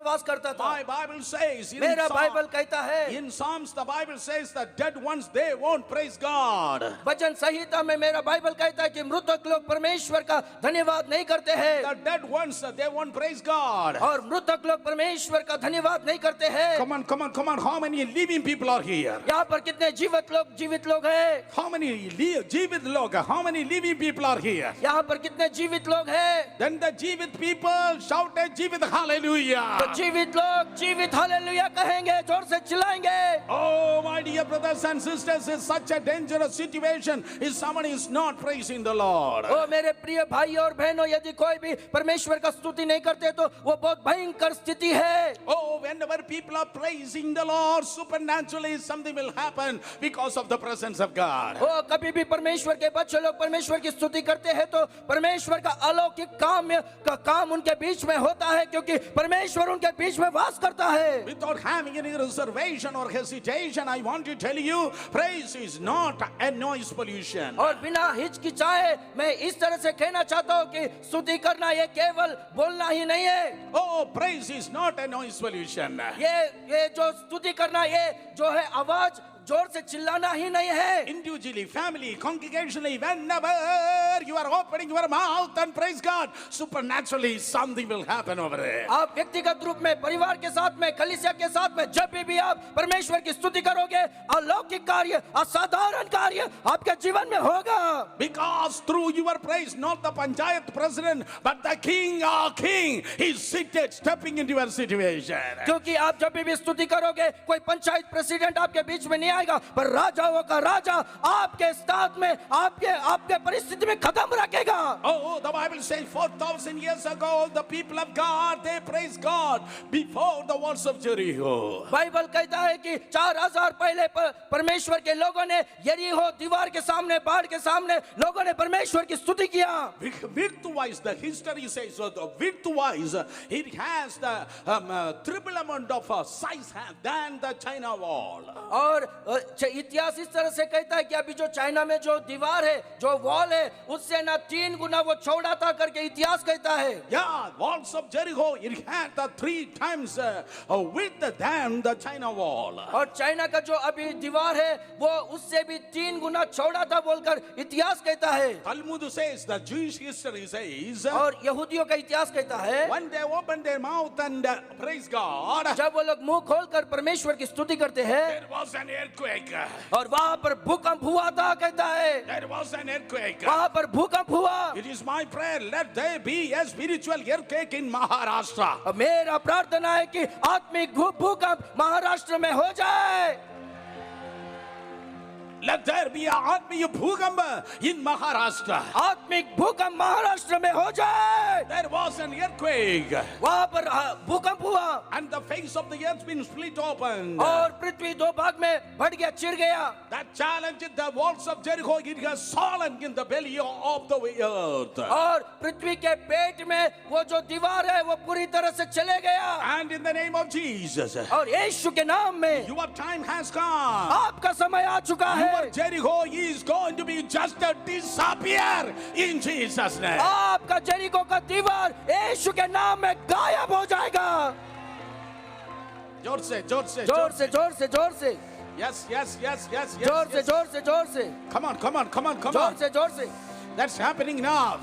वास करता था। My Bible says in मेरा Psalm- बाइबल कहता है, in Psalms the Bible says the dead ones they won't praise God. वचन संहिता में मेरा बाइबल कहता है कि मृतक लोग परमेश्वर का धन्यवाद नहीं करते हैं, The dead ones they won't praise God. और मृतक लोग परमेश्वर का धन्यवाद नहीं करते हैं। Come on, how many living people are here? यहाँ पर कितने जीवित लोग हैं? How many जीवित लोग? How many living people are here? यहाँ पर कितने जीवित लोग हैं? Then the जीवित people shouted जीवित hallelujah. तो जीवित लोग जीवित हालेलुया कहेंगे, जोर से चिल्लाएंगे। Oh my dear brothers and sisters, it's such a dangerous situation if someone is not praising the Lord. ओ मेरे प्रिय भाई और बहनों, यदि कोई भी परमेश्वर का स्तुति नहीं करते तो वो बहुत भयंकर स्थिति है। Oh, whenever people are praising the Lord, supernaturally something will happen because of the presence of God. ओ कभी भी परमेश्वर के बच्चे लोग परमेश्वर की स्तुति करते हैं तो परमेश्वर का अलौकिक काम उनके बीच में होता है, क्योंकि परमेश्वर उनके बीच में वास करता है। Without having any reservation or hesitation, I want to tell you, praise is not a noise pollution. और बिना हिचकिचाए मैं इस तरह से कहना चाहता हूँ कि स्तुति करना ये केवल बोलना ही नहीं है। Oh, praise is not a noise pollution. ये जो स्तुति करना ये जो है आवाज जोर से चिल्लाना ही नहीं है। Individually, family, congregationally, whenever you are opening your mouth and praise God, supernaturally something will happen over there. आप व्यक्तिगत रूप में, परिवार के साथ में, कलीसिया के साथ में जब भी आप परमेश्वर की स्तुति करोगे, अलौकिक कार्य, असाधारण कार्य आपके जीवन में होगा। Because through your praise, not the panchayat president, but the king, our king, is seated, stepping into your situation. क्योंकि आप जब भी स्तुति करोगे, कोई पंचायत प्रेसिडेंट आपके बीच में नहीं आएगा, पर राजाओं का राजा आपके साथ में आपके परिस्थिति में कदम रखेगा। Oh, the Bible says 4,000 years ago, the people of God, they praised God before the walls of Jericho. Bible कहता है कि 4000 पहले परमेश्वर के लोगों ने यरीहो दीवार के सामने, बाढ़ के सामने लोगों ने परमेश्वर की स्तुति किया। Width-wise, the history says, so the width-wise, it has the triple amount of size than the China wall. और इतिहास इस तरह से कहता है कि अभी जो चाइना में जो दीवार है, जो वॉल है, उससे ना 3 गुना वो चौड़ा था करके इतिहास कहता है। Yeah, walls of Jericho, it had the 3 times width than the China wall. और चाइना का जो अभी दीवार है वो उससे भी 3 गुना चौड़ा था बोलकर इतिहास कहता है। Talmud says, the Jewish history says, और यहूदियों का इतिहास कहता है when they opened their mouth and praise God, जब वो लोग मुंह खोलकर परमेश्वर की स्तुति करते हैं there was an earthquake. और वहां पर भूकंप हुआ था, कहता है There was an earthquake. वहां पर भूकंप हुआ। It is my prayer, let there be a spiritual earthquake in Maharashtra. और मेरा प्रार्थना है कि आत्मिक भूकंप महाराष्ट्र में हो जाए। Let there be a Atmiya Bhugamba in Maharashtra. आत्मिक भूकंप महाराष्ट्र में हो जाए। There was an earthquake. वहां पर भूकंप हुआ And the face of the earth been split open. और पृथ्वी 2 भाग में फट गया, चिर गया। That challenged the walls of Jericho. It has fallen in the belly of the earth. और पृथ्वी के पेट में वो जो दीवार है वो पूरी तरह से चले गया। And in the name of Jesus, और यीशु के नाम में your time has come. आपका समय आ चुका है। Your Jericho is going to be just a disappear in Jesus' name. आपका जेरिको का दीवार यीशु के नाम में गायब हो जाएगा। जोर से, जोर से, जोर से, जोर से, जोर से, Yes, yes, yes, yes, yes. जोर से, yes. जोर से, जोर से, Come on, come on, come on, come जोर on. से, जोर से। That's happening now.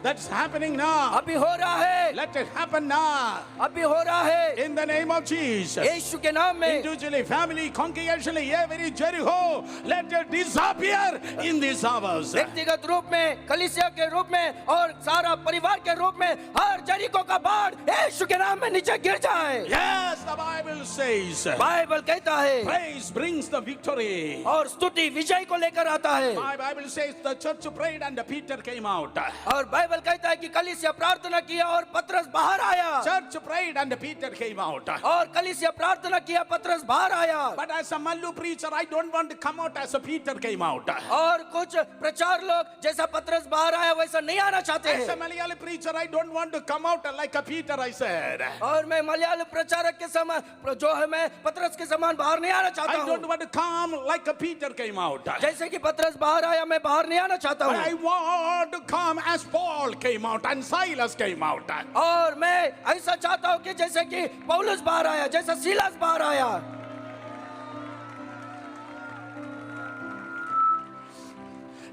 That's happening now. अभी हो रहा है, Let it happen now. अभी हो रहा है In the name of Jesus. यीशु के नाम में। Individually, family, congregationally, every Jericho, let it disappear in these hours. व्यक्तिगत रूप में, कलीसिया के रूप में और सारा परिवार के रूप में हर जेरिको का बाढ़ यीशु के नाम में नीचे गिर जाए। Yes, the Bible says, Bible कहता है praise brings the victory. और स्तुति विजय को लेकर आता है। My Bible says the church prayed and Peter came out. और बाइबल कहता है कि कलीसिया प्रार्थना किया और पतरस बाहर आया। Church prayed and Peter came out. और कलीसिया प्रार्थना किया, पतरस बाहर आया। But as a Mallu preacher, I don't want to come out as a Peter came out. और कुछ प्रचार लोग जैसा पतरस बाहर आया वैसा नहीं आना चाहते As a हैं। Malayali preacher, I don't want to come out like a Peter, I said. और मैं मलयालम प्रचारक के समान जो है मैं पतरस के समान बाहर नहीं आना चाहता I हूँ। don't want to come like a Peter came out. जैसे कि पतरस बाहर आया मैं बाहर नहीं आना चाहता But हूँ। I want to come as Paul Paul came out and Silas came out. और मैं ऐसा चाहता हूं कि जैसे कि पौलुस बाहर आया, जैसा सीलास बाहर आया।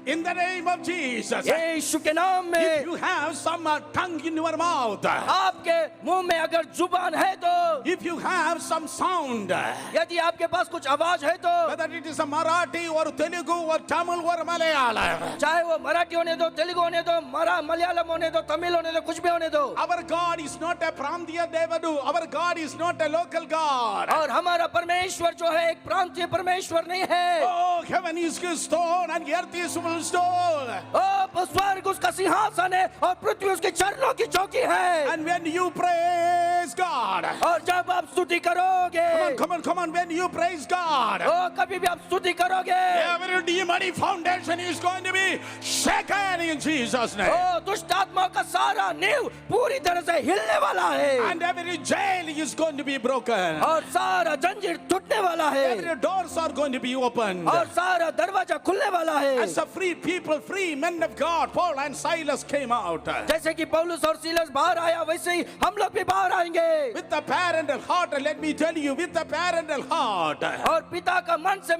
In the name of Jesus. यीशु के नाम में If you have some tongue in your mouth, आपके मुंह में अगर जुबान है तो, if you have some sound, यदि आपके पास कुछ आवाज है तो, whether it is a Marathi or Telugu or Tamil or Malayalam, चाहे वो मराठी होने दो, तेलुगु होने दो, मलयालम होने दो, तमिल होने दो, कुछ भी होने दो, our God is not a Pramtiya Devadu. Our God is not a local God. और हमारा परमेश्वर जो है एक प्रांतीय परमेश्वर नहीं है। Oh, heaven is his stone and earth is full stone. ओ स्वर्ग उसका सिंहासन है और पृथ्वी उसके चरणों की चौकी है। And when you praise God, और जब आप स्तुति करोगे, come on, when you praise God, ओ कभी भी आप स्तुति करोगे, every demonic foundation is going to be shaken in Jesus' name. ओ दुष्ट आत्माओं का सारा नींव पूरी तरह से हिलने वाला है, And every jail is going to be broken. और सारा जंजीर टूटने वाला है, Every doors are going to be opened. और सारा दरवाजा खुलने वाला है। As a free people, free men of God, Paul and Silas came out. जैसे कि पौलुस और सीलस बाहर आया, वैसे ही हम लोग भी बाहर आएंगे। With the parental heart, let me tell you, with the parental heart. और पिता का मन से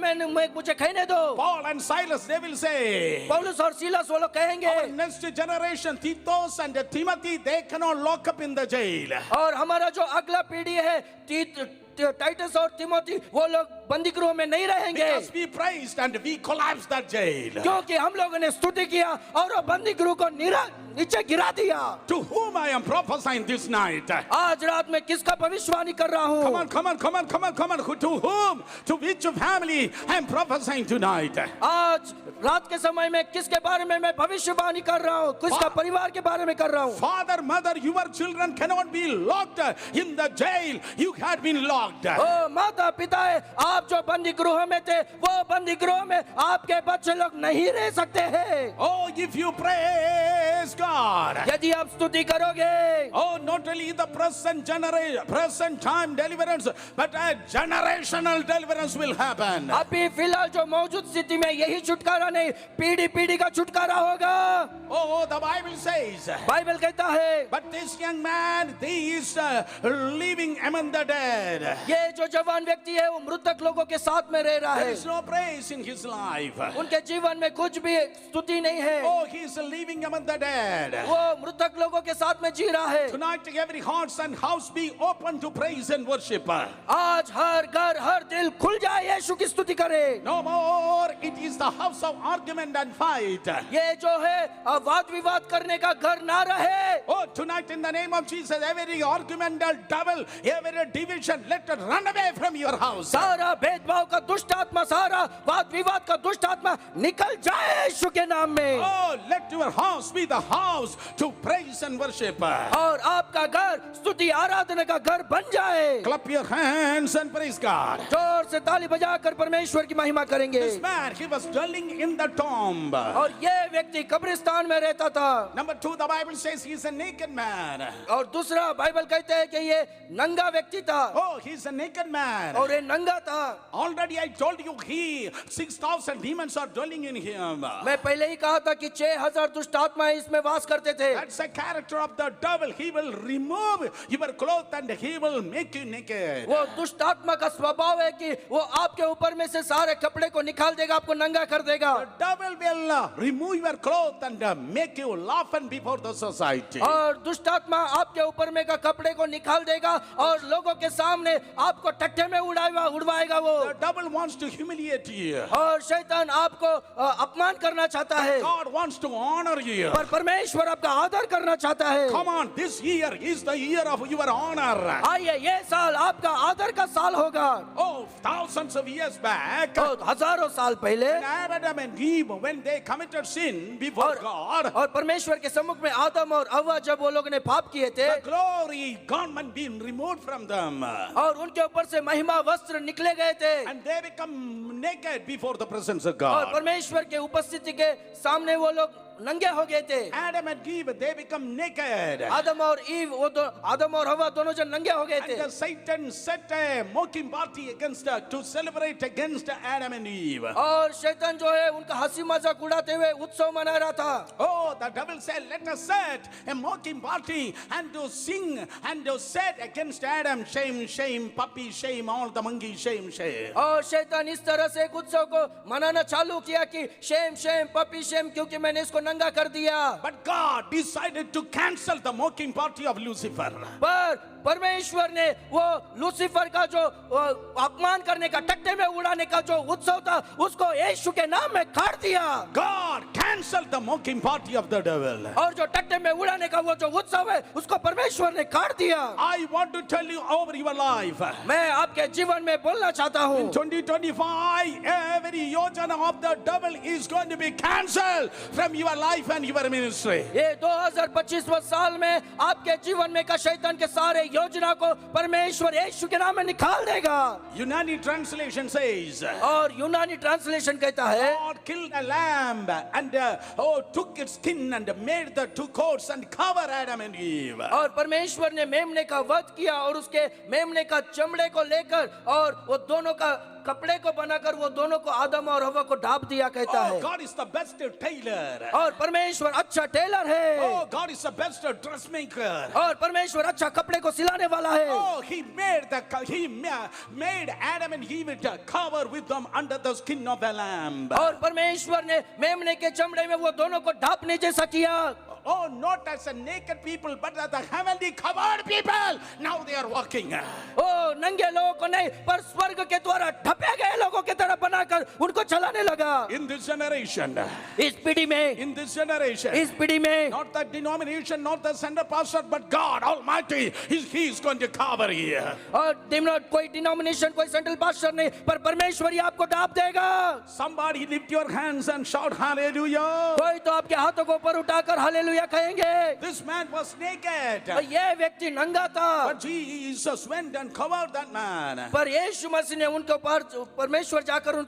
मुझे कहने दो, Paul and Silas, they will say, पौलुस और सीलस वो लोग कहेंगे, our next generation, Titus and Timothy, they cannot lock up in the jail. और हमारा जो अगला पीढ़ी है टाइटस और तिमोथी, वो लोग बंदी गृह में नहीं रहेंगे, Because we praised and we collapsed that jail. क्योंकि हम लोगों ने स्तुति किया और वो बंदी गृह को नीचे गिरा दिया। To whom I am prophesying this night. आज रात में किसका भविष्यवाणी कर रहा हूँ? Come on. To whom? To which family I am prophesying tonight? आज रात के समय में किसके बारे में मैं भविष्यवाणी कर रहा हूँ? किसका परिवार के बारे में कर रहा हूँ? Father, mother, your children cannot be locked in the jail. You had been locked. ओ माता पिता है, आप जो बंदी गृह में थे, वो बंदी गृह में आपके बच्चे लोग नहीं रह सकते हैं। Oh, if you praise God. यदि आप स्तुति करोगे, Oh, not only the present time deliverance, but a generational deliverance will happen. अभी फिलहाल जो मौजूद स्थिति में यही छुटकारा नहीं, पीढ़ी पीढ़ी का छुटकारा होगा। Oh, the Bible says. Bible कहता है, But this young man, he is living among the dead. ये जो जवान व्यक्ति है वो मृतक लोगों के साथ में रह रहा There है, is no praise in his life. उनके जीवन में कुछ भी स्तुति नहीं है, Oh, he is living among the dead. वो मृतक लोगों के साथ में जी रहा है। Tonight, every heart and house be open to praise and worship. आज हर घर हर दिल खुल जाए, यीशु की स्तुति करे। No more, it is the house of argument and fight. ये जो है वाद विवाद करने का घर ना रहे। Oh, tonight in the name of Jesus, every argumental devil, every division, let it run away from your house. सारा भेदभाव का दुष्ट आत्मा, सारा वाद विवाद का दुष्ट आत्मा निकल जाए यीशु के नाम में। Oh, let your house be the house to praise and worship. और आपका घर स्तुति आराधना का घर बन जाए। Clap your hands and praise God. जोर से ताली बजाकर परमेश्वर की महिमा करेंगे। This man, he was dwelling in the tomb. और ये व्यक्ति कब्रिस्तान में रहता था। Number 2, the Bible says he's a naked man. और दूसरा बाइबल कहते हैं कि ये नंगा व्यक्ति था। Oh, he's a naked man. और ये नंगा था। Already I told you, 6,000 demons are dwelling in him. मैं पहले ही कहा था कि 6,000 दुष्ट आत्माएं इसमें वास करते थे। That's the character of the devil. He will remove your clothes and he will make you naked. वो दुष्ट आत्मा का स्वभाव है कि वो आपके ऊपर में से सारे कपड़े को निकाल देगा, आपको नंगा कर देगा। The devil will remove your clothes and make you laughing before the society. और दुष्ट आत्मा आपके ऊपर में का कपड़े को निकाल देगा और लोगों के सामने आपको टट्टे में उड़वाएगा वो। The devil wants to humiliate you. और शैतान आपको अपमान करना चाहता है, God wants to honor you. पर परमेश्वर आपका आदर करना चाहता है। Come on, this year is the year of your honor. आइए, ये साल आपका आदर का साल होगा। Oh, thousands of years back, तो हजारों साल पहले when Adam and Eve, when they committed sin before God, और परमेश्वर के सम्मुख में आदम और हव्वा जब वो लोग ने पाप किए थे, the glory garment being removed from them, और उनके ऊपर से महिमा वस्त्र निकले गए थे, and they become naked before the presence of और God. परमेश्वर के उपस्थिति के सामने वो लोग नंगे हो गए थे। Adam and Eve, they become naked. आदम और ईव आदम और हवा दोनों जन नंगे हो गए थे। And Satan set a mocking party against to celebrate against Adam and Eve. और शैतान जो है उनका हंसी मजाक उड़ाते हुए उत्सव मना रहा था। Oh, the devil said, let us set a mocking party and to sing and to set against Adam, shame, shame, puppy, shame, all the monkey, shame, shame. और शैतान इस तरह से एक उत्सव को मनाना चालू किया कि शेम शेम पपी शेम, क्योंकि मैंने इसको नंगा कर दिया। But God decided to cancel the mocking party of Lucifer. पर परमेश्वर ने वो लूसीफर का जो अपमान करने का, टट्टे में उड़ाने का जो उत्सव था, उसको यीशु के नाम में काट दिया। God canceled the mocking party of the devil. और जो टट्टे में उड़ाने का वो जो उत्सव है, उसको परमेश्वर ने काट दिया। I want to tell you over your life. मैं आपके जीवन में बोलना चाहता हूँ, In 2025, every yojana of the devil is going to be cancelled from your life and your ministry. ये 2025 साल में आपके जीवन में का शैतान के सारे योजना को परमेश्वर यीशु के नाम में निकाल देगा। Unani translation says, और यूनानी ट्रांसलेशन कहता है, God killed a lamb and took its skin and made the two coats and covered Adam and Eve. और परमेश्वर ने मेमने का वध किया और उसके मेमने का चमड़े को लेकर और वो दोनों का कपड़े को बनाकर वो दोनों को आदम और हवा को ढाप दिया, कहता Oh, है। God is the best tailor. और परमेश्वर अच्छा टेलर है। Oh, God is the best dressmaker. और परमेश्वर अच्छा कपड़े को सिलाने वाला है। Oh, he made Adam and Eve to cover with them under the skin of a lamb. और परमेश्वर ने मेमने के चमड़े में वो दोनों को ढापने जैसा किया। Oh, not as a naked people, but as the heavenly covered people. Now they are walking. ओ नंगे लोगों को नहीं, पर स्वर्ग के द्वारा ढपे गए लोगों की तरह बनाकर उनको चलाने लगा। In this generation, इस पीढ़ी में, in this generation, इस पीढ़ी में, not the denomination, not the center pastor, but God Almighty, He is going to cover you. और कोई डिनोमिनेशन, कोई सेंट्रल पास्टर नहीं, पर परमेश्वर ही आपको ढाप देगा। Somebody lift your hands and shout hallelujah. कोई तो आपके हाथों को ऊपर उठाकर हालेलुया कहेंगे। This man was naked, और ये व्यक्ति नंगा था, but Jesus went and covered that man. पर यीशु मसीह ने उनके ऊपर, परमेश्वर जाकर उनको